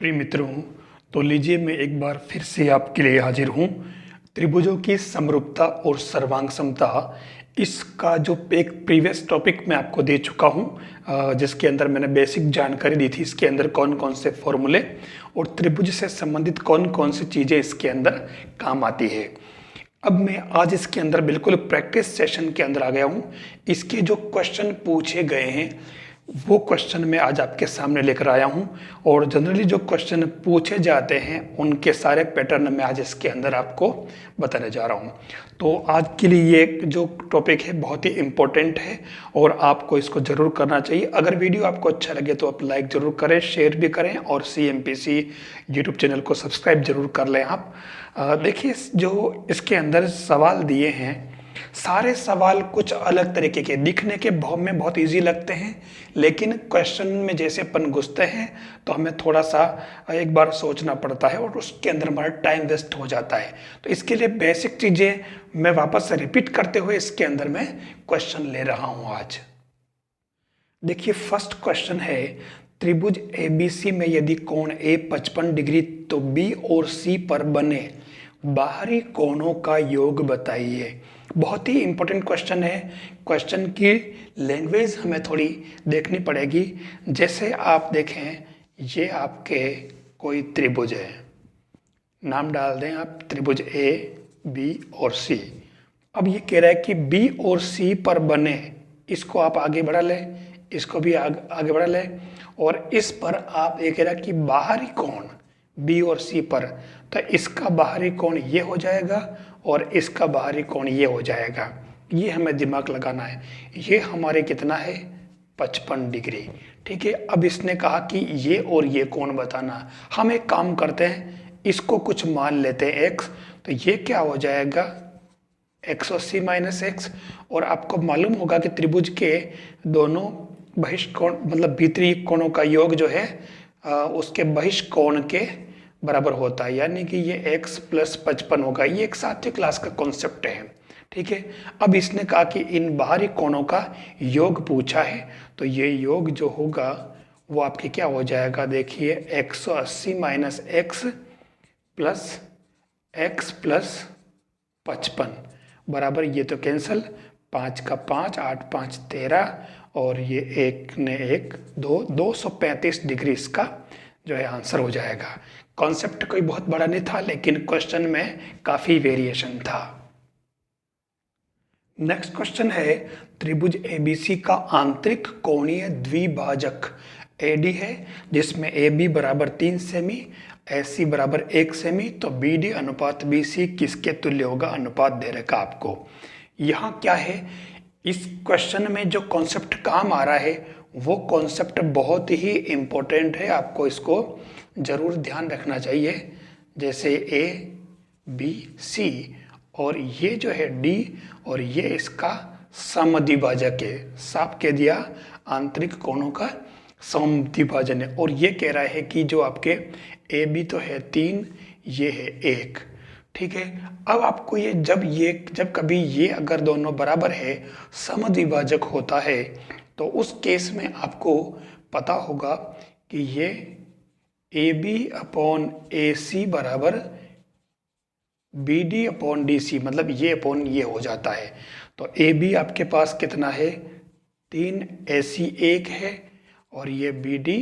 प्रिय मित्रों, तो लीजिए मैं एक बार फिर से आपके लिए हाजिर हूँ। त्रिभुजों की समरूपता और सर्वांग समता, इसका जो एक प्रीवियस टॉपिक मैं आपको दे चुका हूँ, जिसके अंदर मैंने बेसिक जानकारी दी थी। इसके अंदर कौन कौन से फॉर्मूले और त्रिभुज से संबंधित कौन कौन सी चीज़ें इसके अंदर काम आती है। अब मैं आज इसके अंदर बिल्कुल प्रैक्टिस सेशन के अंदर आ गया हूँ। इसके जो क्वेश्चन पूछे गए हैं वो क्वेश्चन मैं आज आपके सामने लेकर आया हूं, और जनरली जो क्वेश्चन पूछे जाते हैं उनके सारे पैटर्न मैं आज इसके अंदर आपको बताने जा रहा हूं। तो आज के लिए ये जो टॉपिक है बहुत ही इम्पोर्टेंट है और आपको इसको ज़रूर करना चाहिए। अगर वीडियो आपको अच्छा लगे तो आप लाइक ज़रूर करें, शेयर भी करें और CMPC यूट्यूब चैनल को सब्सक्राइब ज़रूर कर लें आप। देखिए, जो इसके अंदर सवाल दिए हैं, सारे सवाल कुछ अलग तरीके के दिखने के भाव में बहुत इजी लगते हैं, लेकिन क्वेश्चन में जैसे अपन घुसते हैं तो हमें थोड़ा सा एक बार सोचना पड़ता है और उसके अंदर हमारा टाइम वेस्ट हो जाता है। तो इसके लिए बेसिक चीज़ें मैं वापस से रिपीट करते हुए इसके अंदर मैं क्वेश्चन ले रहा हूँ आज। देखिए, फर्स्ट क्वेश्चन है, त्रिभुज ABC में यदि कोण A 55 डिग्री तो B और C पर बने बाहरी कोणों का योग बताइए। बहुत ही इंपॉर्टेंट क्वेश्चन है। क्वेश्चन की लैंग्वेज हमें थोड़ी देखनी पड़ेगी। जैसे आप देखें, ये आपके कोई त्रिभुज है, नाम डाल दें आप त्रिभुज A, B और C। अब ये कह रहा है कि B और C पर बने, इसको आप आगे बढ़ा लें, इसको भी आगे बढ़ा लें, और इस पर आप ये कह रहा है कि बाहरी कोण B और C पर, तो इसका बाहरी कोण ये हो जाएगा और इसका बाहरी कोण ये हो जाएगा। ये हमें दिमाग लगाना है। ये हमारे कितना है, 55 डिग्री। ठीक है, अब इसने कहा कि ये और ये कोण बताना। हम एक काम करते हैं, इसको कुछ मान लेते हैं x, तो ये क्या हो जाएगा, 180 माइनस x। और आपको मालूम होगा कि त्रिभुज के दोनों बहिष्ठ कोण मतलब भीतरी कोणों का योग जो है उसके बहिष्ठ कोण के बराबर होता है, यानी कि ये x प्लस 55 होगा। ये एक 7वीं क्लास का कॉन्सेप्ट है। ठीक है, अब इसने कहा कि इन बाहरी कोणों का योग पूछा है, तो ये योग जो होगा वो आपके क्या हो जाएगा, देखिए 180 माइनस x प्लस 55 बराबर, ये तो कैंसिल, 5 का 5, 8 5 13, और ये एक ने एक 2, 235 डिग्री इसका जो है आंसर हो जाएगा। कॉन्सेप्ट कोई बहुत बड़ा नहीं था, लेकिन क्वेश्चन में काफी वेरिएशन था। नेक्स्ट क्वेश्चन है, त्रिभुज ABC का आंतरिक कोणीय द्विभाजक AD है, जिसमें AB बराबर 3 सेमी, AC बराबर 1 सेमी, तो BD अनुपात BC किसके तुल्य होगा, अनुपात दे रखा आपको। यहाँ क्या है, इस क्वेश्चन में जो कॉन्सेप्ट काम आ रहा है वो कॉन्सेप्ट बहुत ही इम्पोर्टेंट है, आपको इसको जरूर ध्यान रखना चाहिए। जैसे A, B, C और ये जो है D और ये इसका समद्विभाजक है। साफ कह दिया, आंतरिक कोणों का समद्विभाजन है। और ये कह रहा है कि जो आपके AB तो है 3, ये है 1। ठीक है, अब आपको ये जब कभी ये अगर दोनों बराबर है, समद्विभाजक होता है, तो उस केस में आपको पता होगा कि ये AB अपॉन AC बराबर BD अपॉन DC, मतलब ये अपॉन ये हो जाता है। तो AB आपके पास कितना है, 3, AC 1 है, और ये BD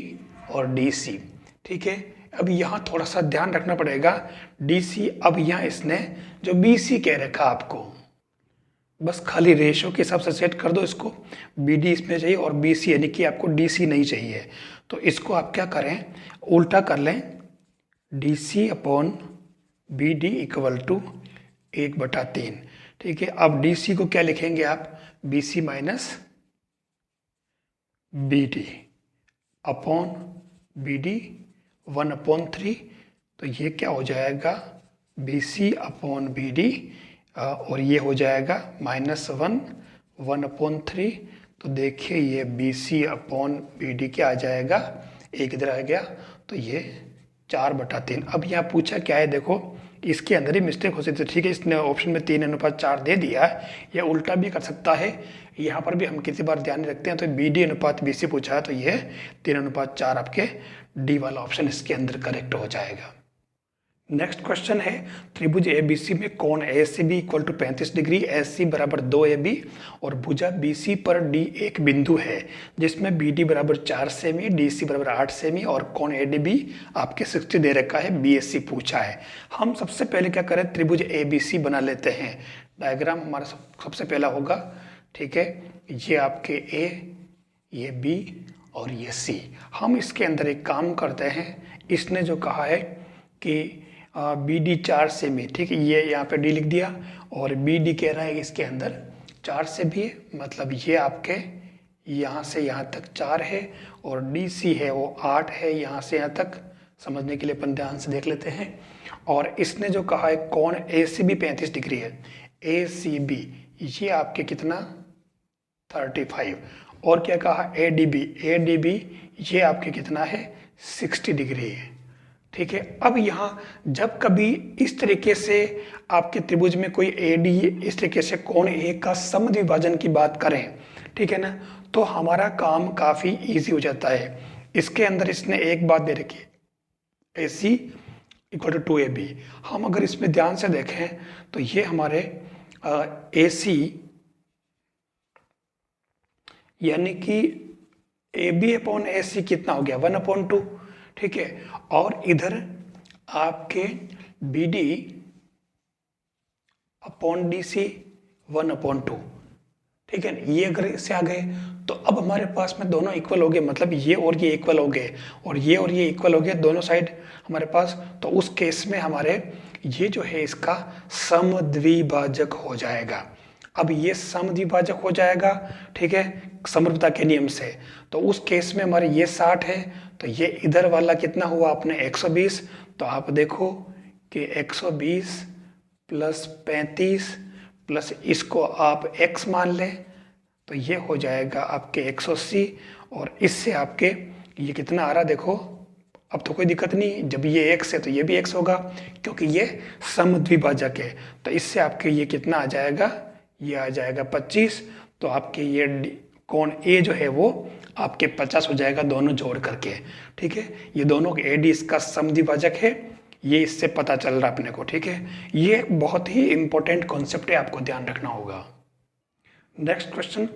और DC। ठीक है, अब यहाँ थोड़ा सा ध्यान रखना पड़ेगा, DC, अब यहाँ इसने जो BC कह रखा आपको, बस खाली रेशो के हिसाब से सेट कर दो इसको, BD इसमें चाहिए और BC यानी कि आपको DC नहीं चाहिए। तो इसको आप क्या करें, उल्टा कर लें, DC upon BD equal to 1/3। ठीक है, अब DC को क्या लिखेंगे आप, BC minus BD upon BD 1/3, तो ये क्या हो जाएगा, BC अपॉन BD, और ये हो जाएगा -1 1/3। तो देखिए ये BC अपॉन BD क्या आ जाएगा, एक इधर आ गया, तो ये 4/3। अब यहाँ पूछा क्या है, देखो इसके अंदर ही मिस्टेक हो सकती है। ठीक है, इसने ऑप्शन में 3:4 दे दिया है, यह उल्टा भी कर सकता है। यहाँ पर भी हम किसी बार ध्यान रखते हैं, तो BD/BC पूछा है, तो यह 3:4 आपके डी वाला ऑप्शन इसके अंदर करेक्ट हो जाएगा। नेक्स्ट क्वेश्चन है, त्रिभुज ABC में कोण ACB equal to 35 degree, SC बराबर 2AB और भुजा BC पर D एक बिंदु है जिसमें BD बराबर 4 सेमी, DC बराबर 8 सेमी और कोण ADB आपके 60 दे रखा है, BSC पूछा है। हम सबसे पहले क्या करें, त्रिभुज ABC बना लेते हैं। डायग्राम हमारा सबसे पहला होगा, ठीक है, ये आपके A, ये B और ये C। हम इसके अंदर एक काम करते हैं, इसने जो कहा है कि BD 4 सेमी, ठीक है, ये यहाँ पे D लिख दिया और BD कह रहा है इसके अंदर 4 से भी है, मतलब ये आपके यहाँ से यहाँ तक 4 है और DC है वो 8 है, यहाँ से यहाँ तक। समझने के लिए अपन ध्यान से देख लेते हैं। और इसने जो कहा है कोण ACB 35 डिग्री है, ACB ये आपके कितना 35, और क्या कहा ADB ये आपके कितना है 60 डिग्री है। ठीक है, अब यहाँ जब कभी इस तरीके से आपके त्रिभुज में कोई AD इस तरीके से कोण A का समद्विभाजन की बात करें, ठीक है ना, तो हमारा काम काफ़ी इजी हो जाता है। इसके अंदर इसने एक बात दे रखी है, AC इक्वल टू 2AB। हम अगर इसमें ध्यान से देखें तो ये हमारे AC यानी कि AB/AC कितना हो गया 1/2, ठीक है, और इधर आपके BD/DC 1/2, ठीक है। ये अगर इससे आ गए तो अब हमारे पास में दोनों इक्वल हो गए, मतलब ये और ये इक्वल हो गए और ये इक्वल हो गए दोनों साइड हमारे पास। तो उस केस में हमारे ये जो है इसका समद्विभाजक हो जाएगा। अब ये समद्विभाजक हो जाएगा, ठीक है, समरूपता के नियम से। तो उस केस में हमारे ये 60 है, तो ये इधर वाला कितना हुआ अपने 120। तो आप देखो कि 120 प्लस 35 प्लस इसको आप x मान लें, तो ये हो जाएगा आपके 180 और इससे आपके ये कितना आ रहा देखो। अब तो कोई दिक्कत नहीं, जब ये x है तो ये भी x होगा क्योंकि ये समद्विभाजक है। तो इससे आपके ये कितना आ जाएगा, ये आ जाएगा 25। तो आपके ये कोण A जो है वो आपके 50 हो जाएगा दोनों जोड़ करके, ठीक है। ये दोनों AD इसका समद्विभाजक है, ये इससे पता चल रहा अपने को, ठीक है। ये एक बहुत ही इंपॉर्टेंट कॉन्सेप्ट है, आपको ध्यान रखना होगा। नेक्स्ट क्वेश्चन,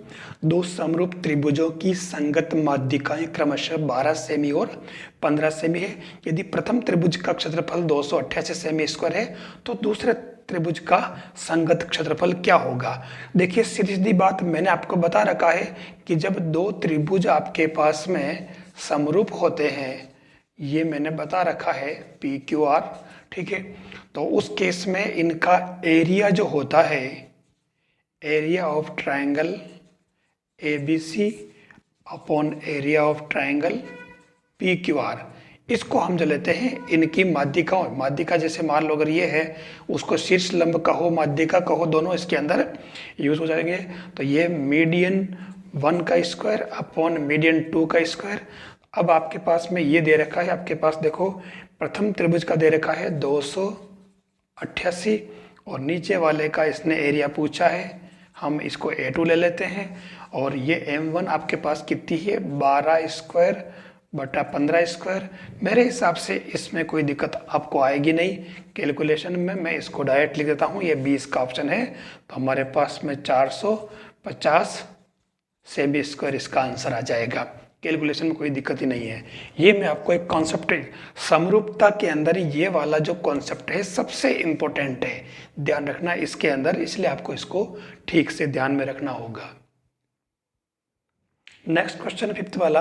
दो समरूप त्रिभुजों की संगत माध्यिकाएं क्रमशः 12 सेमी और 15 सेमी है। यदि प्रथम त्रिभुज का क्षेत्रफल 288 सेमी स्क्वायर है तो दूसरे त्रिभुज का संगत क्षेत्रफल क्या होगा। देखिए सीधी सीधी बात मैंने आपको बता रखा है कि जब दो त्रिभुज आपके पास में समरूप होते हैं, ये मैंने बता रखा है PQR, ठीक है, तो उस केस में इनका एरिया जो होता है, area of triangle ABC upon area of triangle PQR, इसको हम जो लेते हैं इनकी माध्यिकाओं, माध्यिका जैसे मान लो अगर ये है उसको शीर्ष लंब कहो माध्यिका कहो, दोनों इसके अंदर यूज हो जाएंगे। तो ये मीडियन 1 का स्क्वायर अपॉन मीडियन 2 का स्क्वायर। अब आपके पास में ये दे रखा है, आपके पास देखो प्रथम त्रिभुज का दे रखा है 288 और नीचे वाले का इसने एरिया पूछा है, हम इसको A2 ले लेते हैं। और ये M1 आपके पास कितनी है 12 स्क्वायर बटा 15 स्क्वायर। मेरे हिसाब से इसमें कोई दिक्कत आपको आएगी नहीं कैलकुलेशन में, मैं इसको डायरेक्ट लिख देता हूँ, ये 20 का ऑप्शन है। तो हमारे पास में 450 सेमी स्क्वायर इसका आंसर आ जाएगा। कैलकुलेशन में कोई दिक्कत ही नहीं है। ये मैं आपको एक कॉन्सेप्ट, समरूपता के अंदर ये वाला जो कॉन्सेप्ट है सबसे इम्पोर्टेंट है, ध्यान रखना इसके अंदर, इसलिए आपको इसको ठीक से ध्यान में रखना होगा। नेक्स्ट क्वेश्चन 5th वाला,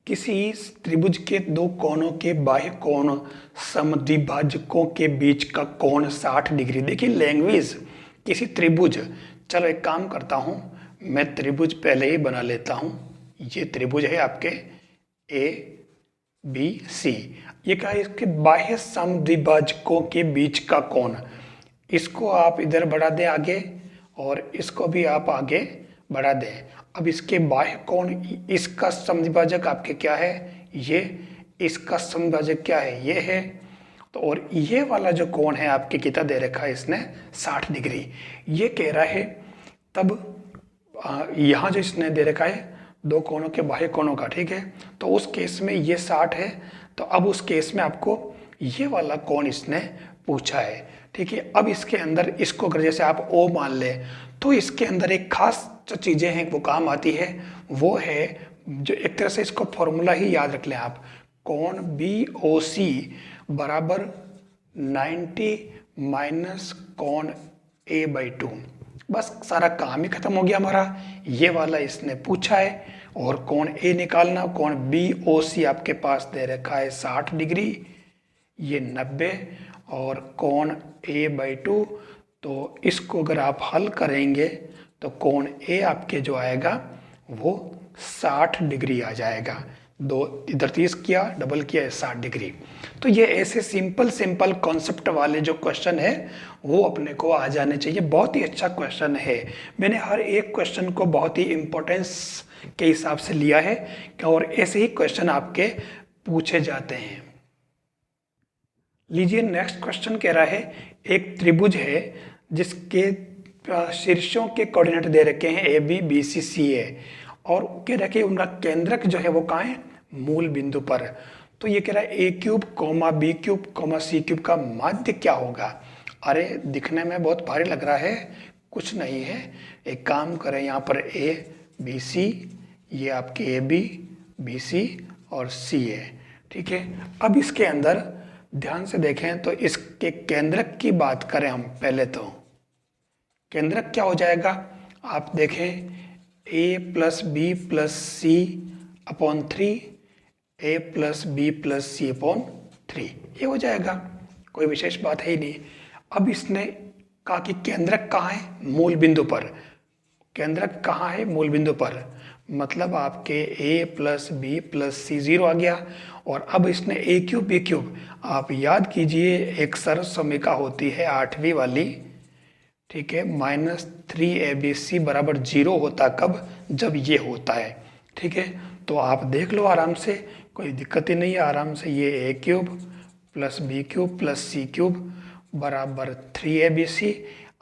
किसी त्रिभुज के दो कोणों के बाह्य कोण समद्विभाजकों के बीच का कोण 60 डिग्री। देखिए लैंग्वेज, किसी त्रिभुज, चलो एक काम करता हूं, मैं त्रिभुज पहले ही बना लेता हूं। ये त्रिभुज है आपके ABC, ये क्या है, इसके बाह्य समद्विभाजकों के बीच का कोण, इसको आप इधर बढ़ा दें आगे और इसको भी आप आगे बढ़ा दें। अब इसके बाह्य कोण, इसका समद्विभाजक आपके क्या है, ये, इसका समद्विभाजक क्या है, ये है, तो और ये वाला जो कोण है आपके कितना दे रखा है इसने 60 डिग्री ये कह रहा है। तब यहाँ जो इसने दे रखा है दो कोणों के बाह्य कोणों का, ठीक है, तो उस केस में ये 60 है। तो अब उस केस में आपको ये वाला कोण इसने पूछा है, ठीक है। अब इसके अंदर इसको अगर जैसे आप ओ मान ले तो इसके अंदर एक खास जो चीज़ें हैं वो काम आती है, वो है जो एक तरह से इसको फॉर्मूला ही याद रख लें आप, कोण बी ओ सी बराबर 90 माइनस कोण a/2। बस सारा काम ही खत्म हो गया हमारा। ये वाला इसने पूछा है और कोण ए निकालना, कोण बी ओ सी आपके पास दे रखा है 60 डिग्री, ये 90 और कोण a/2। तो इसको अगर आप हल करेंगे तो कोण ए आपके जो आएगा वो 60 डिग्री आ जाएगा। दो इधर 30 किया, डबल किया, 60 डिग्री। तो ये ऐसे सिंपल कॉन्सेप्ट वाले जो क्वेश्चन है वो अपने को आ जाने चाहिए। बहुत ही अच्छा क्वेश्चन है। मैंने हर एक क्वेश्चन को बहुत ही इम्पोर्टेंस के हिसाब से लिया है और ऐसे ही क्वेश्चन आपके पूछे जाते हैं। लीजिए नेक्स्ट क्वेश्चन कह रहा है एक त्रिभुज है जिसके शीर्षों के कोऑर्डिनेट दे रखे हैं A B B C C A और कह रखे उनका केंद्रक जो है वो कहाँ है, मूल बिंदु पर। तो ये कह रहा है A cube comma B cube comma C cube का माध्य क्या होगा। अरे दिखने में बहुत भारी लग रहा है, कुछ नहीं है। एक काम करें, यहाँ पर ए बी सी, ये आपके ए बी बी सी और सी है, ठीक है। अब इसके अंदर ध्यान से देखें तो इसके केंद्रक की बात करें हम पहले, तो केंद्रक क्या हो जाएगा आप देखें, a plus B plus C upon 3, a plus B plus C upon 3, ये हो जाएगा, कोई विशेष बात है ही नहीं। अब इसने कहा कि केंद्रक कहाँ है, मूल बिंदु पर। केंद्रक कहाँ है, मूल बिंदु पर, मतलब आपके a प्लस बी प्लस सी 0 आ गया। और अब इसने a क्यूब बी क्यूब, आप याद कीजिए एक सरल समीकरण होती है 8वीं वाली, ठीक है, -3abc बराबर 0 होता कब, जब ये होता है, ठीक है। तो आप देख लो आराम से, कोई दिक्कत ही नहीं है, आराम से ये A cube plus B cube plus C cube बराबर 3abc।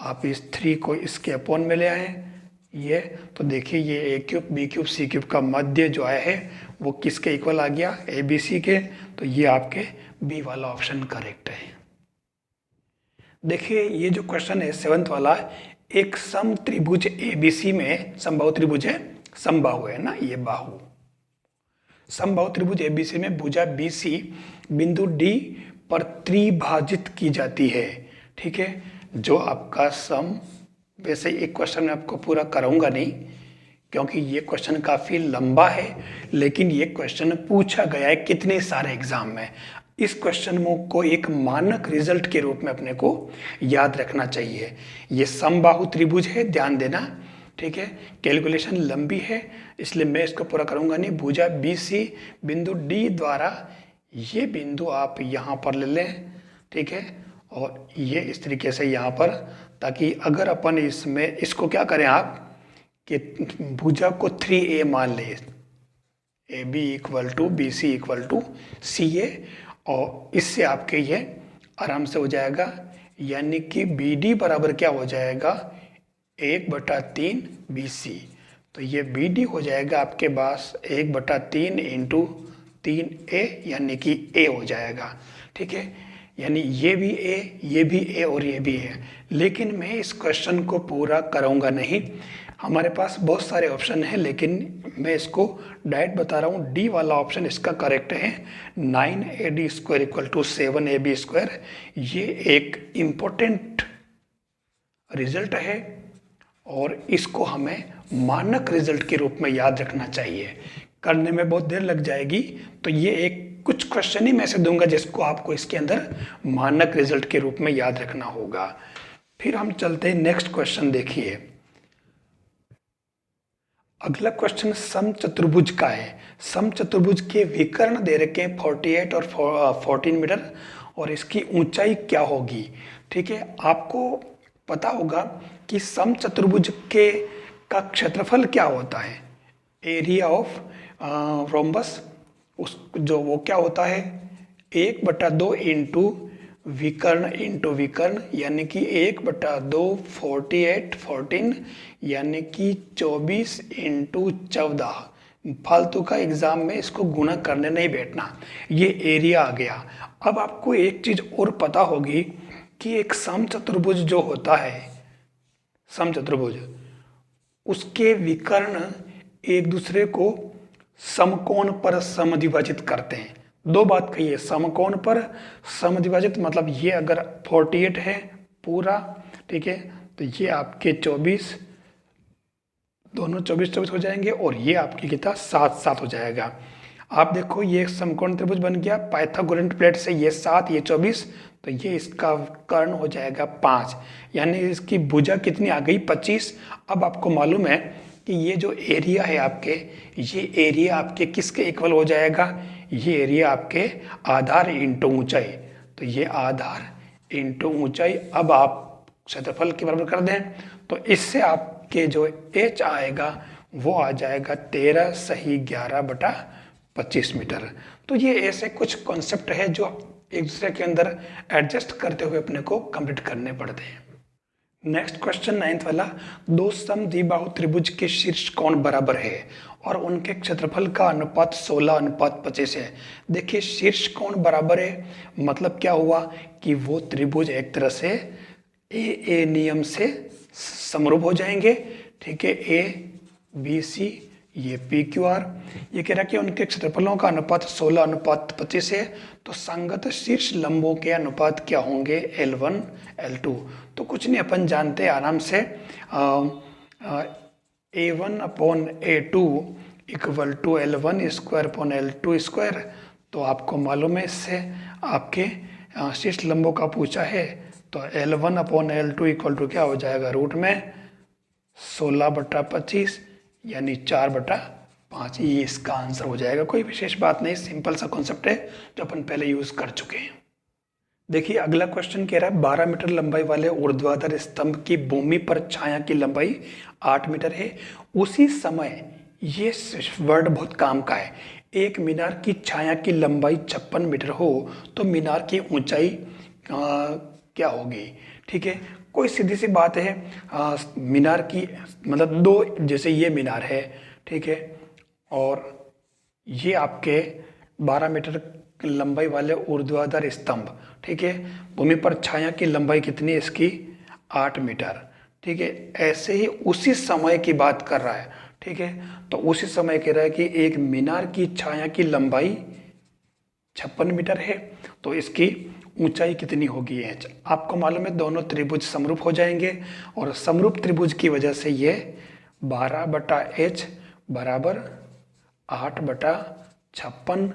आप इस 3 को इसके अपॉन में ले आए, ये तो देखिए ये A cube B cube C cube का मध्य जो आया है वो किसके इक्वल आ गया, ए बी सी के। तो ये आपके बी वाला ऑप्शन करेक्ट है। देखिए ये जो क्वेश्चन है 7th वाला, एक सम त्रिभुज एबीसी में, समबाहु त्रिभुज है, समबाहु है ना, ये बाहु, समबाहु त्रिभुज एबीसी में भुजा बीसी बिंदु डी पर त्रिभाजित की जाती है, ठीक है। जो आपका सम, वैसे एक क्वेश्चन मैं आपको पूरा कराऊंगा नहीं क्योंकि ये क्वेश्चन काफ़ी लंबा है, लेकिन ये क्वेश्चन पूछा गया है कितने सारे एग्जाम में। इस क्वेश्चन को एक मानक रिजल्ट के रूप में अपने को याद रखना चाहिए। ये समबाहु त्रिभुज है, ध्यान देना, ठीक है। कैलकुलेशन लंबी है इसलिए मैं इसको पूरा करूंगा नहीं। भुजा बी सी बिंदु डी द्वारा, ये बिंदु आप यहाँ पर ले लें, ठीक है, और ये इस तरीके से यहाँ पर, ताकि अगर अपन इसमें इसको क्या करें आप कि भुजा को 3a मान लें, A B equal to B C equal to C A, और इससे आपके ये आराम से हो जाएगा, यानी कि बी डी बराबर क्या हो जाएगा, 1/3 बी सी। तो ये बी डी हो जाएगा आपके पास 1/3 इंटू 3a, यानी कि a हो जाएगा, ठीक है। यानी ये भी a, ये भी a और ये भी a। लेकिन मैं इस क्वेश्चन को पूरा कराऊंगा नहीं, हमारे पास बहुत सारे ऑप्शन हैं, लेकिन मैं इसको डायरेक्ट बता रहा हूँ। डी वाला ऑप्शन इसका करेक्ट है, 9ad square equal to 7ab square. ये एक इम्पोर्टेंट रिजल्ट है और इसको हमें मानक रिजल्ट के रूप में याद रखना चाहिए। करने में बहुत देर लग जाएगी, तो ये एक कुछ क्वेश्चन ही मैं से दूंगा जिसको आपको इसके अंदर मानक रिजल्ट के रूप में याद रखना होगा। फिर हम चलते हैं नेक्स्ट क्वेश्चन, देखिए अगला क्वेश्चन सम चतुर्भुज का है। सम चतुर्भुज के विकर्ण दे रखे हैं 48 और 14 मीटर, और इसकी ऊंचाई क्या होगी, ठीक है। आपको पता होगा कि सम चतुर्भुज के का क्षेत्रफल क्या होता है, एरिया ऑफ रोम्बस, उस जो वो क्या होता है 1/2 इंटू विकर्ण इंटू विकर्ण यानी कि 1/2 48 14 यानी कि 24 इंटू 14। फालतू का एग्जाम में इसको गुणा करने नहीं बैठना, ये एरिया आ गया। अब आपको एक चीज और पता होगी कि एक समचतुर्भुज जो होता है, समचतुर्भुज, उसके विकर्ण एक दूसरे को समकोण पर समद्विभाजित करते हैं। दो बात कही है, समकोण पर समद्विभाजित मतलब ये अगर 48 है पूरा, ठीक है, तो ये आपके 24, दोनों 24 हो जाएंगे और ये आपकी कितना 7 हो जाएगा। आप देखो ये समकोण त्रिभुज बन गया पाइथागोरन प्लेट से, ये 7 ये 24, तो ये इसका कर्ण हो जाएगा 5, यानी इसकी भुजा कितनी आ गई 25। अब आपको मालूम है कि ये जो एरिया है आपके, ये एरिया आपके किसके इक्वल हो जाएगा, ये एरिया आपके आधार इंटू ऊंचाई, तो ये आधार इंटू ऊंचाई। अब आप क्षेत्रफल के बराबर कर दें तो इससे आपके जो h आएगा वो आ जाएगा 13 सही 11/25 मीटर। तो ये ऐसे कुछ कॉन्सेप्ट है जो एक दूसरे के अंदर एडजस्ट करते हुए अपने को कंप्लीट करने पड़ते हैं। नेक्स्ट क्वेश्चन 9th वाला, दो समद्विबाहु त्रिभुज के शीर्ष कोण बराबर है और उनके क्षेत्रफल का अनुपात 16:25 है। देखिए शीर्ष कोण बराबर है मतलब क्या हुआ कि वो त्रिभुज एक तरह से ए नियम से समरूप हो जाएंगे, ठीक है, ABC, ये PQR। ये कह रहा है कि उनके क्षेत्रफलों का अनुपात 16:25 है, तो संगत शीर्ष लंबों के अनुपात क्या होंगे, L1 L2। तो कुछ नहीं, अपन जानते हैं आराम से A1/A2 इक्वल टू L1² तो आपको मालूम है इससे आपके शीर्ष लंबों का पूछा है, तो L1/L2 इक्वल टू क्या हो जाएगा, रूट में 16/25 यानी 4/5, ये इसका आंसर हो जाएगा। कोई विशेष बात नहीं, सिंपल सा कॉन्सेप्ट है जो अपन पहले यूज कर चुके हैं। देखिए अगला क्वेश्चन कह रहा है 12 मीटर लंबाई वाले ऊर्ध्वाधर स्तंभ की भूमि पर छाया की लंबाई 8 मीटर है। उसी समय, ये वर्ड बहुत काम का है, एक मीनार की छाया की लंबाई 56 मीटर हो तो मीनार की ऊंचाई क्या होगी, ठीक है। कोई सीधी सी बात है, मीनार की मतलब दो, जैसे ये मीनार है, ठीक है, और ये आपके 12 मीटर लंबाई वाले ऊर्ध्वाधर स्तंभ, ठीक है, भूमि पर छाया की लंबाई कितनी है इसकी 8 मीटर, ठीक है। ऐसे ही उसी समय की बात कर रहा है, ठीक है, तो उसी समय कह रहा है कि एक मीनार की छाया की लंबाई 56 मीटर है तो इसकी ऊंचाई कितनी होगी h। आपको मालूम है दोनों त्रिभुज समरूप हो जाएंगे और समरूप त्रिभुज की वजह से ये 12/h बराबर 8/56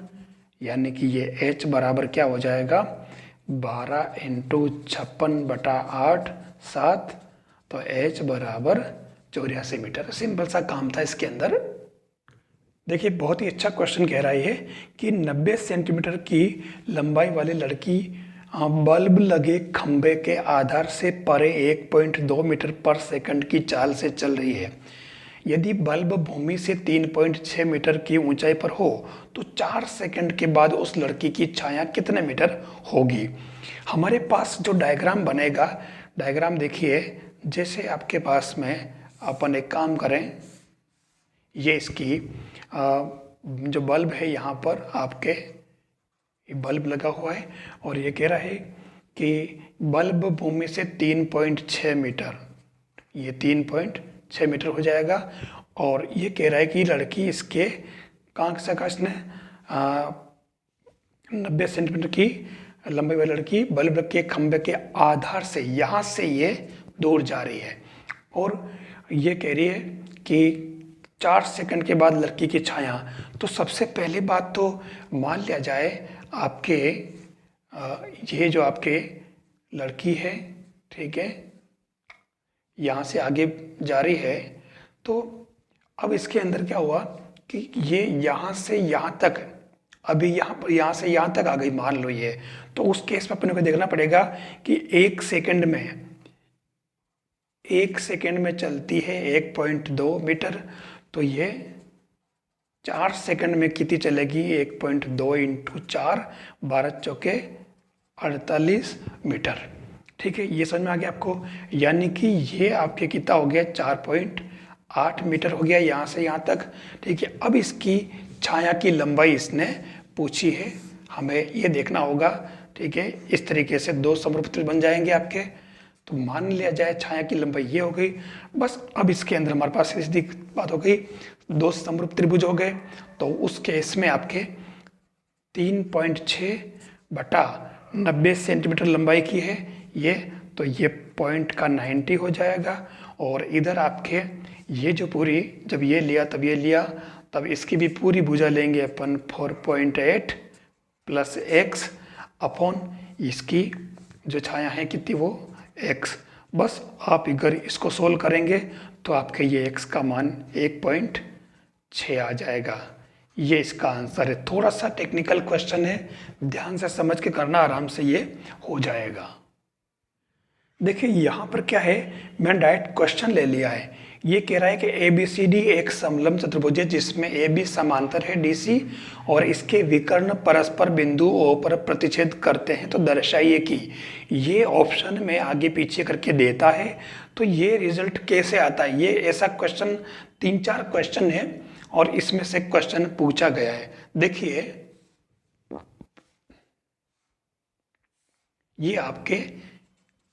यानी कि ये h बराबर क्या हो जाएगा 12 × 56/8 7, तो h बराबर 84 मीटर। सिंपल सा काम था इसके अंदर। देखिए बहुत ही अच्छा क्वेश्चन कह रहा है कि 90 सेंटीमीटर की लंबाई वाली लड़की बल्ब लगे खंबे के आधार से परे 1.2 मीटर पर सेकंड की चाल से चल रही है। यदि बल्ब भूमि से 3.6 मीटर की ऊंचाई पर हो तो 4 सेकंड के बाद उस लड़की की छाया कितने मीटर होगी। हमारे पास जो डायग्राम बनेगा, डायग्राम देखिए, जैसे आपके पास में अपन एक काम करें, ये इसकी जो बल्ब है यहाँ पर आपके ये बल्ब लगा हुआ है और ये कह रहा है कि बल्ब भूमि से 3.6 मीटर, ये 3.6 मीटर हो जाएगा और ये कह रहा है कि लड़की इसके कहाँ से का इसने 90 सेंटीमीटर की लंबाई वाली लड़की बल्ब के खंबे के आधार से यहाँ से ये दूर जा रही है और ये कह रही है कि 4 सेकंड के बाद लड़की की छाया। तो सबसे पहली बात तो मान लिया जाए आपके ये जो आपके लड़की है, ठीक है, यहाँ से आगे जा रही है, तो अब इसके अंदर क्या हुआ कि ये यहाँ से यहाँ तक, अभी यहाँ पर यहाँ से यहाँ तक आ गई मान लो ये, तो उस केस में अपने को देखना पड़ेगा कि 1 सेकंड में चलती है 1.2 मीटर, तो ये 4 सेकंड में कितनी चलेगी 1.2 × 4, 12 चौके 48 मीटर। ठीक है, ये समझ में आ गया आपको। यानी कि ये आपके कितना हो गया, 4.8 मीटर हो गया यहाँ से यहाँ तक। ठीक है, अब इसकी छाया की लंबाई इसने पूछी है, हमें ये देखना होगा। ठीक है, इस तरीके से दो समरूप त्रिभुज बन जाएंगे आपके। तो मान लिया जाए छाया की लंबाई ये हो गई। बस अब इसके अंदर हमारे पास सीधी बात हो गई, दो समरूप त्रिभुज हो गए। तो उस केस में आपके 3.6 बटा 90 सेंटीमीटर लंबाई की है ये, तो ये पॉइंट का 90 हो जाएगा। और इधर आपके ये जो पूरी, जब ये लिया तब ये लिया, तब इसकी भी पूरी भुजा लेंगे अपन 4.8 प्लस एक्स अपॉन इसकी जो छाया है कितनी, वो x। बस आप अगर इसको सोल्व करेंगे तो आपके ये x का मान 1.6 आ जाएगा। ये इसका आंसर है। थोड़ा सा टेक्निकल क्वेश्चन है, ध्यान से समझ के करना, आराम से ये हो जाएगा। देखिए यहाँ पर क्या है, मैंने डायरेक्ट क्वेश्चन ले लिया है। ये कह रहा है कि ABCD एक समलंब चतुर्भुज है जिसमें AB समांतर है DC और इसके विकर्ण परस्पर बिंदु O पर प्रतिच्छेद करते हैं, तो दर्शाइए कि ये ऑप्शन में आगे पीछे करके देता है। तो ये रिजल्ट कैसे आता है, ये ऐसा क्वेश्चन 3-4 क्वेश्चन है और इसमें से क्वेश्चन पूछा गया है। देखिए ये आपके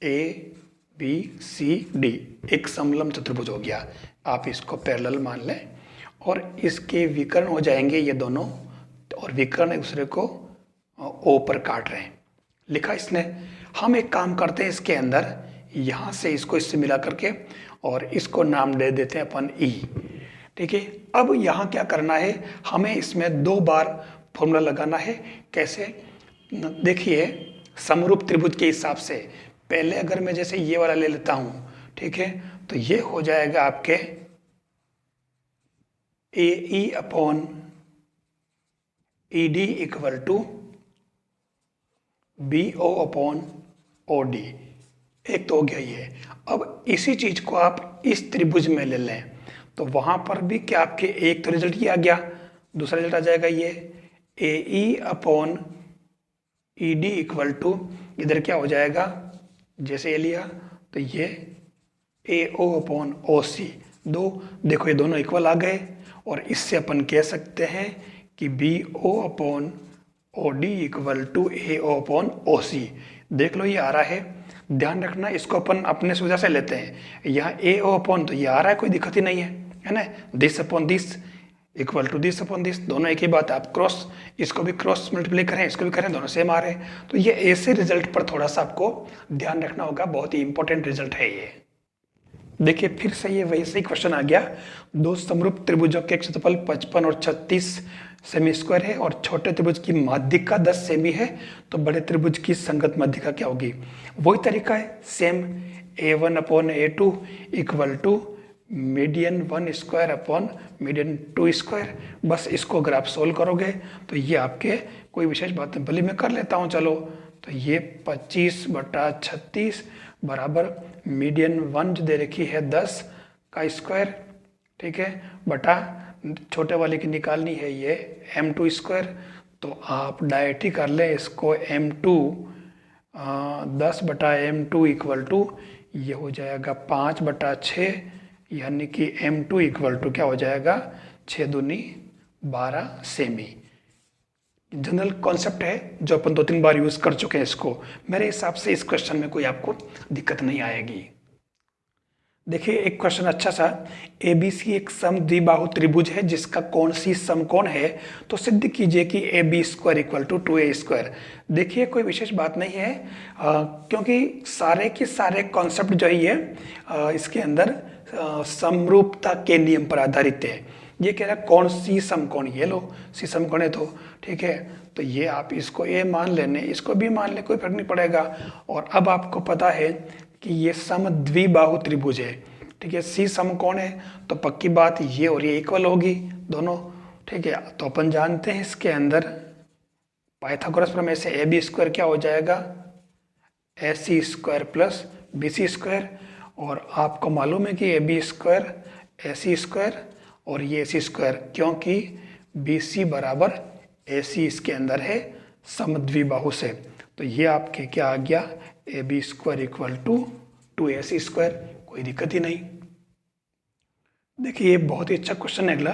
ABCD एक समलंब चतुर्भुज हो गया, आप इसको पैरेलल मान लें, और इसके विकर्ण हो जाएंगे ये दोनों, और विकर्ण एक दूसरे को O पर काट रहे हैं, लिखा इसने। हम एक काम करते हैं, इसके अंदर यहाँ से इसको इससे मिला करके और इसको नाम दे देते हैं अपन E। ठीक है, अब यहाँ क्या करना है, हमें इसमें 2 बार फॉर्मूला लगाना है। कैसे, देखिए समरूप त्रिभुज के हिसाब से पहले अगर मैं जैसे ये वाला ले लेता हूँ, ठीक है, तो ये हो जाएगा आपके AE upon ED equal to BO upon OD। एक तो हो गया ये। अब इसी चीज को आप इस त्रिभुज में ले लें तो वहां पर भी क्या आपके एक तो रिजल्ट ये आ गया, दूसरा रिजल्ट आ जाएगा ये AE upon ED equal to, इधर क्या हो जाएगा, जैसे ये लिया तो ये AO अपॉन OC। देखो ये दोनों इक्वल आ गए और इससे अपन कह सकते हैं कि BO upon OD equal to AO upon OC। देख लो ये आ रहा है, ध्यान रखना इसको अपन अपने सुविधा से लेते हैं। यहाँ AO अपॉन तो ये आ रहा है, कोई दिक्कत ही नहीं है ना। This upon this equal to this upon this, दोनों एक ही बात है। आप क्रॉस, इसको भी क्रॉस मल्टीप्लाई करें, इसको भी करें, दोनों सेम आ रहे हैं। तो ये ऐसे रिजल्ट पर थोड़ा सा आपको ध्यान रखना होगा, बहुत ही इंपॉर्टेंट रिजल्ट है ये। देखिए फिर से ये वैसे ही क्वेश्चन आ गया, दो समरूप त्रिभुजों के क्षेत्रफल 55 और 36 सेमी स्क्वायर है और छोटे त्रिभुज की माध्यिका 10 सेमी है, तो बड़े त्रिभुज की संगत माध्यिका क्या होगी। वही तरीका है same, A1 upon A2 equal to median 1 square upon median 2 square. बस इसको अगर आप सोल्व करोगे तो ये आपके कोई विशेष बात नहीं, भले मैं कर लेता हूँ चलो। तो ये 25/36 बराबर मीडियन 1 जो दे रखी है 10 का स्क्वायर, ठीक है, बटा छोटे वाले की निकालनी है ये M2 स्क्वायर। तो आप डायरेक्ट ही कर लें इसको, M2 10/M2 इक्वल टू ये हो जाएगा 5/6, यानी कि M2 इक्वल टू क्या हो जाएगा 6 दूनी 12 सेमी। जनरल कॉन्सेप्ट है जो अपन 2-3 बार यूज कर चुके हैं इसको। मेरे हिसाब से इस क्वेश्चन में कोई आपको दिक्कत नहीं आएगी। देखिए एक क्वेश्चन अच्छा सा, ABC एक समद्विबाहु त्रिभुज है जिसका कोण C समकोण है, तो सिद्ध कीजिए कि AB square equal to 2A square. देखिए कोई विशेष बात नहीं है, क्योंकि सारे के सारे कॉन्सेप्ट जो है ये इसके अंदर समरूपता के नियम पर आधारित है। ये कह रहा है कोण C समकोण, ये लो C समकोण है तो ठीक है, तो ये आप इसको A मान लेने, इसको B मान ले, कोई फर्क नहीं पड़ेगा। और अब आपको पता है कि ये समद्विबाहु त्रिभुज है, ठीक है, C समकोण है, तो पक्की बात ये और ये इक्वल होगी दोनों, ठीक है। तो अपन जानते हैं इसके अंदर पाइथागोरस प्रमेय से AB स्क्वायर क्या हो जाएगा AC square plus BC square, और आपको मालूम है कि AB स्क्वायर AC स्क्वायर और ये AC स्क्वायर, क्योंकि BC बराबर AC इसके अंदर है समद्विबाहु से। तो ये आपके क्या आ गया, AB² इक्वल टू 2AC²। कोई दिक्कत ही नहीं। देखिए ये बहुत ही अच्छा क्वेश्चन है। अगला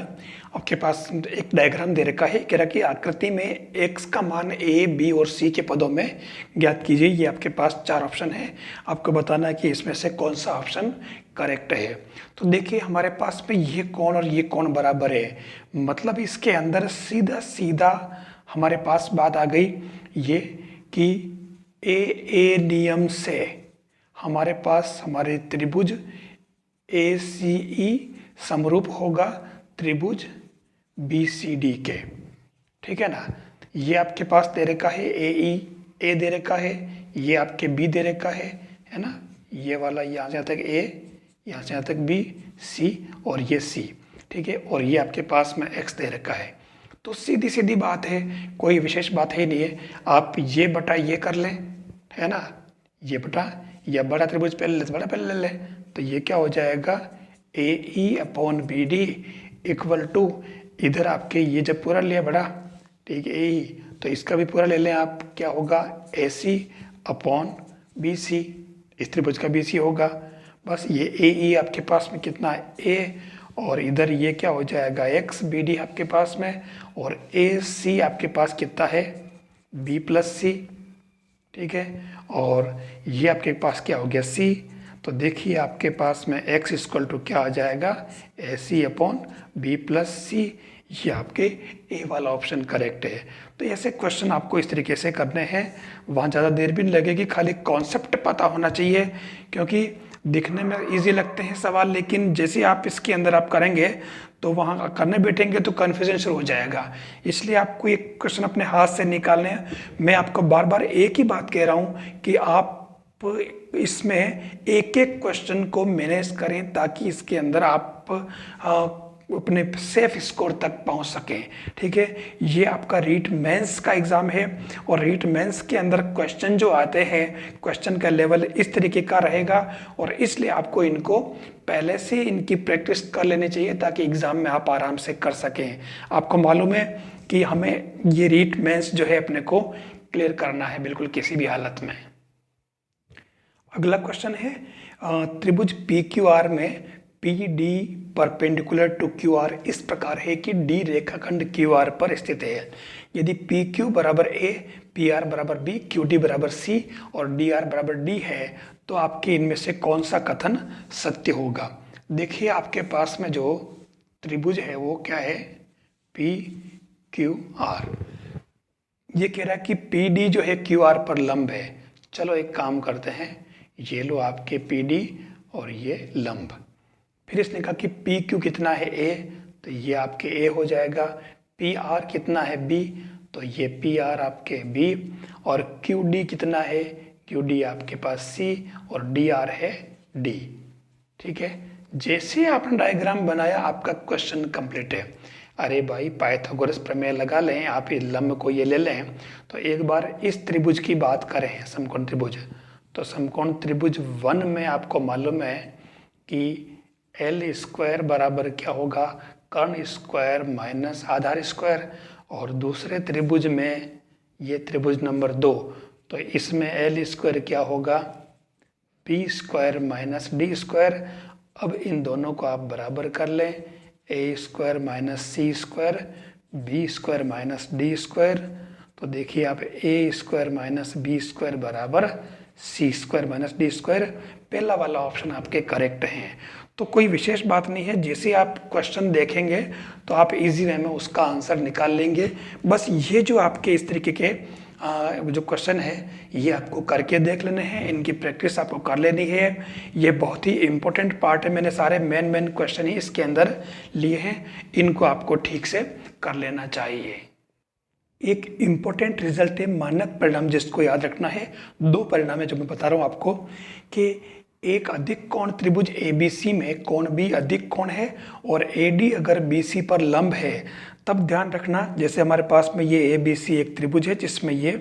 आपके पास एक डायग्राम दे रखा है, कह रहा कि आकृति में x का मान a, b और c के पदों में ज्ञात कीजिए। ये आपके पास 4 ऑप्शन है, आपको बताना है कि इसमें से कौन सा ऑप्शन करेक्ट है। तो देखिए हमारे पास में ये कोण और ये कोण बराबर है, मतलब इसके अंदर सीधा सीधा हमारे पास बात आ गई ये कि ए नियम से हमारे पास हमारे त्रिभुज ACE समरूप होगा त्रिभुज BCD के। ठीक है ना। ये आपके पास दे रखा है A दे रखा है, ये आपके B दे रखा है ना। ये वाला यहाँ से यहाँ तक A, यहाँ से यहाँ तक B, C और ये C। ठीक है, और ये आपके पास में X दे रखा है। तो सीधी सीधी बात है, कोई विशेष बात है नहीं है। आप ये बटा ये कर लें, है ना, ये बटा या बड़ा त्रिभुज पहले ले तो बड़ा पहले ले लें, तो ये क्या हो जाएगा AE/BD इक्वल टू, इधर आपके ये जब पूरा लिया बड़ा, ठीक है, AE, तो इसका भी पूरा ले लें आप, क्या होगा AC/BC, इस त्रिभुज का BC होगा। बस ये AE आपके पास में कितना है A, और इधर ये क्या हो जाएगा XBD आपके पास में, और AC आपके पास कितना है B+C। ठीक है, और ये आपके पास क्या हो गया C। तो देखिए आपके पास में x इक्वल टू क्या आ जाएगा AC/B+C। ये आपके A वाला ऑप्शन करेक्ट है। तो ऐसे क्वेश्चन आपको इस तरीके से करने हैं, वहाँ ज़्यादा देर भी नहीं लगेगी, खाली कॉन्सेप्ट पता होना चाहिए, क्योंकि दिखने में इजी लगते हैं सवाल, लेकिन जैसे आप इसके अंदर आप करेंगे तो वहाँ करने बैठेंगे तो कन्फ्यूजन शुरू हो जाएगा। इसलिए आपको एक क्वेश्चन अपने हाथ से निकालने हैं। मैं आपको बार बार एक ही बात कह रहा हूँ कि आप इसमें एक एक क्वेश्चन को मैनेज करें, ताकि इसके अंदर आप अपने सेफ स्कोर तक पहुंच सकें। ठीक है, ये आपका रीट मेंस का एग्जाम है, और रीट मेंस के अंदर क्वेश्चन जो आते हैं, क्वेश्चन का लेवल इस तरीके का रहेगा, और इसलिए आपको इनको पहले से इनकी प्रैक्टिस कर लेनी चाहिए, ताकि एग्जाम में आप आराम से कर सकें। आपको मालूम है कि हमें ये रीट मेंस जो है अपने को क्लियर करना है बिल्कुल किसी भी हालत में। अगला क्वेश्चन है, त्रिभुज PQR में PD परपेंडिकुलर टू QR इस प्रकार है कि D रेखाखंड QR पर स्थित है। यदि PQ बराबर A, PR बराबर B, QD बराबर C और DR बराबर D है, तो आपके इनमें से कौन सा कथन सत्य होगा। देखिए आपके पास में जो त्रिभुज है वो क्या है PQR। ये कह रहा है कि PD जो है QR पर लंब है। चलो एक काम करते हैं, ये लो आपके PD और ये लंब। फिर इसने कहा कि PQ कितना है A, तो ये आपके A हो जाएगा। PR कितना है B, तो ये PR आपके B, और QD कितना है, QD आपके पास C, और DR है D। ठीक है, जैसे आपने डायग्राम बनाया आपका क्वेश्चन कंप्लीट है। अरे भाई पाइथागोरस प्रमेय लगा लें, आप ये लंब को ये ले लें। तो एक बार इस त्रिभुज की बात करें, समकोण त्रिभुज, तो समकोण त्रिभुज 1 में आपको मालूम है कि L² बराबर क्या होगा कर्ण स्क्वायर माइनस आधार स्क्वायर, और दूसरे त्रिभुज में ये त्रिभुज नंबर 2, तो इसमें L² क्या होगा B² माइनस D²। अब इन दोनों को आप बराबर कर लें, A² minus C², B² minus D²। तो देखिए आप A² माइनस B² बराबर C² माइनस D²। पहला वाला ऑप्शन आपके करेक्ट हैं। तो कोई विशेष बात नहीं है, जैसे आप क्वेश्चन देखेंगे तो आप इजी वे में उसका आंसर निकाल लेंगे। बस ये जो आपके इस तरीके के जो क्वेश्चन है ये आपको करके देख लेने हैं, इनकी प्रैक्टिस आपको कर लेनी है। ये बहुत ही इंपॉर्टेंट पार्ट है, मैंने सारे मेन क्वेश्चन ही इसके अंदर लिए हैं, इनको आपको ठीक से कर लेना चाहिए। एक इम्पोर्टेंट रिजल्ट है मानक परिणाम, जिसको याद रखना है। 2 परिणाम है जो मैं बता रहा हूँ आपको, कि एक अधिक कोण त्रिभुज ABC में कोण B अधिक कोण है, और AD अगर BC पर लंब है, तब ध्यान रखना, जैसे हमारे पास में ये ABC एक त्रिभुज है जिसमें ये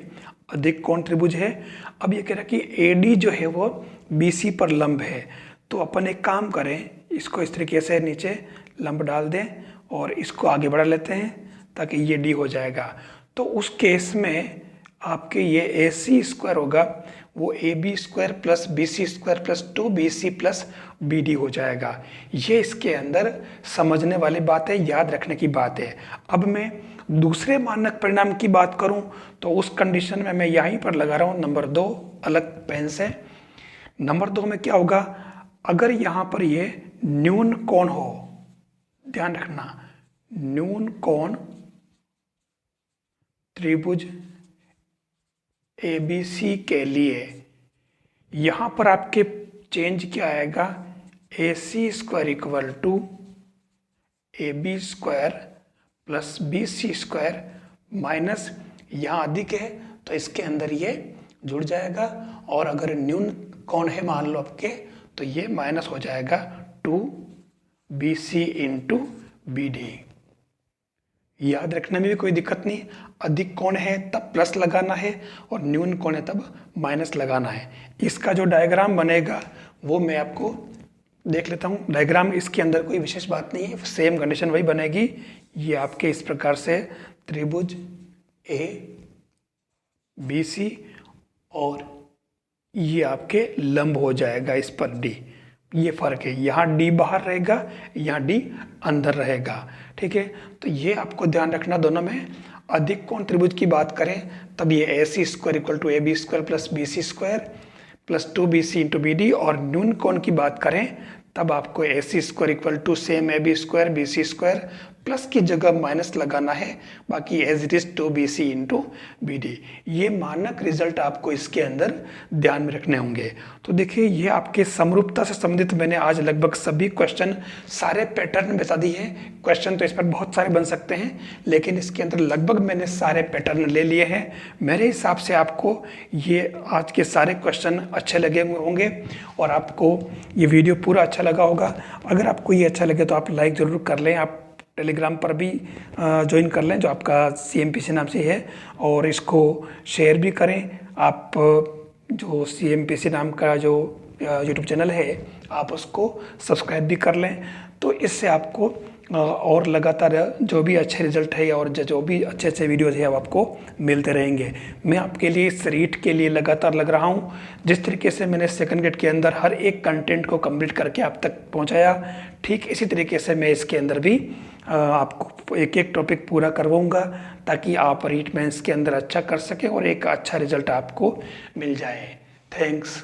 अधिक कोण त्रिभुज है। अब ये कह रहा है कि AD जो है वो BC पर लंब है, तो अपन एक काम करें, इसको इस तरीके से नीचे लंब डाल दें और इसको आगे बढ़ा लेते हैं ताकि ये D हो जाएगा। तो उस केस में आपके ये ए सी स्क्वायर होगा वो A B square plus B C square plus 2bc plus B D हो जाएगा। ये इसके अंदर समझने वाली बात है, याद रखने की बात है। अब मैं दूसरे मानक परिणाम की बात करूं तो उस कंडीशन में मैं यहीं पर लगा रहा हूं नंबर 2 अलग पेन से। नंबर 2 में क्या होगा, अगर यहाँ पर ये न्यून कोण हो, ध्यान रखना न्यून कोण त्रिभुज ABC के लिए यहाँ पर आपके चेंज क्या आएगा, A C square equal to A B square plus B C square minus, यहाँ अधिक है तो इसके अंदर ये जुड़ जाएगा, और अगर न्यून कोण है मान लो आपके तो ये माइनस हो जाएगा 2bc इंटू बी डी। याद रखने में भी कोई दिक्कत नहीं, अधिक कोण है तब प्लस लगाना है और न्यून कोण है तब माइनस लगाना है। इसका जो डायग्राम बनेगा वो मैं आपको देख लेता हूँ। डायग्राम इसके अंदर कोई विशेष बात नहीं है, सेम कंडीशन वही बनेगी। ये आपके इस प्रकार से त्रिभुज ए बी सी और ये आपके लंब हो जाएगा इस पर डी। ये फर्क है, यहाँ डी बाहर रहेगा, यहाँ डी अंदर रहेगा। ठीक है, तो ये आपको ध्यान रखना। दोनों में अधिक कोण त्रिभुज की बात करें तब ये A C square equal to A B square plus B C square plus 2bc into B D, और न्यून कोण की बात करें तब आपको A C square equal to same A B square B C square plus की जगह माइनस लगाना है, बाकी as it is 2bc into B D. ये मानक रिजल्ट आपको इसके अंदर ध्यान में रखने होंगे। तो देखिए ये आपके समरूपता से संबंधित मैंने आज लगभग सभी क्वेश्चन, सारे पैटर्न बता दिए हैं। क्वेश्चन तो इस पर बहुत सारे बन सकते हैं, लेकिन इसके अंदर लगभग मैंने सारे पैटर्न ले लिए हैं। मेरे हिसाब से आपको ये आज के सारे क्वेश्चन अच्छे लगे होंगे और आपको ये वीडियो पूरा अच्छा लगा होगा। अगर आपको ये अच्छा लगे तो आप लाइक ज़रूर कर लें, आप टेलीग्राम पर भी ज्वाइन कर लें जो आपका CMPC नाम से है, और इसको शेयर भी करें। आप जो CMPC नाम का जो YouTube चैनल है आप उसको सब्सक्राइब भी कर लें, तो इससे आपको और लगातार जो भी अच्छे रिजल्ट है और जो भी अच्छे अच्छे वीडियोज़ है वो आपको मिलते रहेंगे। मैं आपके लिए इस रीट के लिए लगातार लग रहा हूँ। जिस तरीके से मैंने सेकंड ग्रेड के अंदर हर एक कंटेंट को कंप्लीट करके आप तक पहुँचाया, ठीक इसी तरीके से मैं इसके अंदर भी आपको एक एक टॉपिक पूरा करवाऊँगा ताकि आप रीट मेंस के अंदर अच्छा कर सकें और एक अच्छा रिजल्ट आपको मिल जाए। थैंक्स।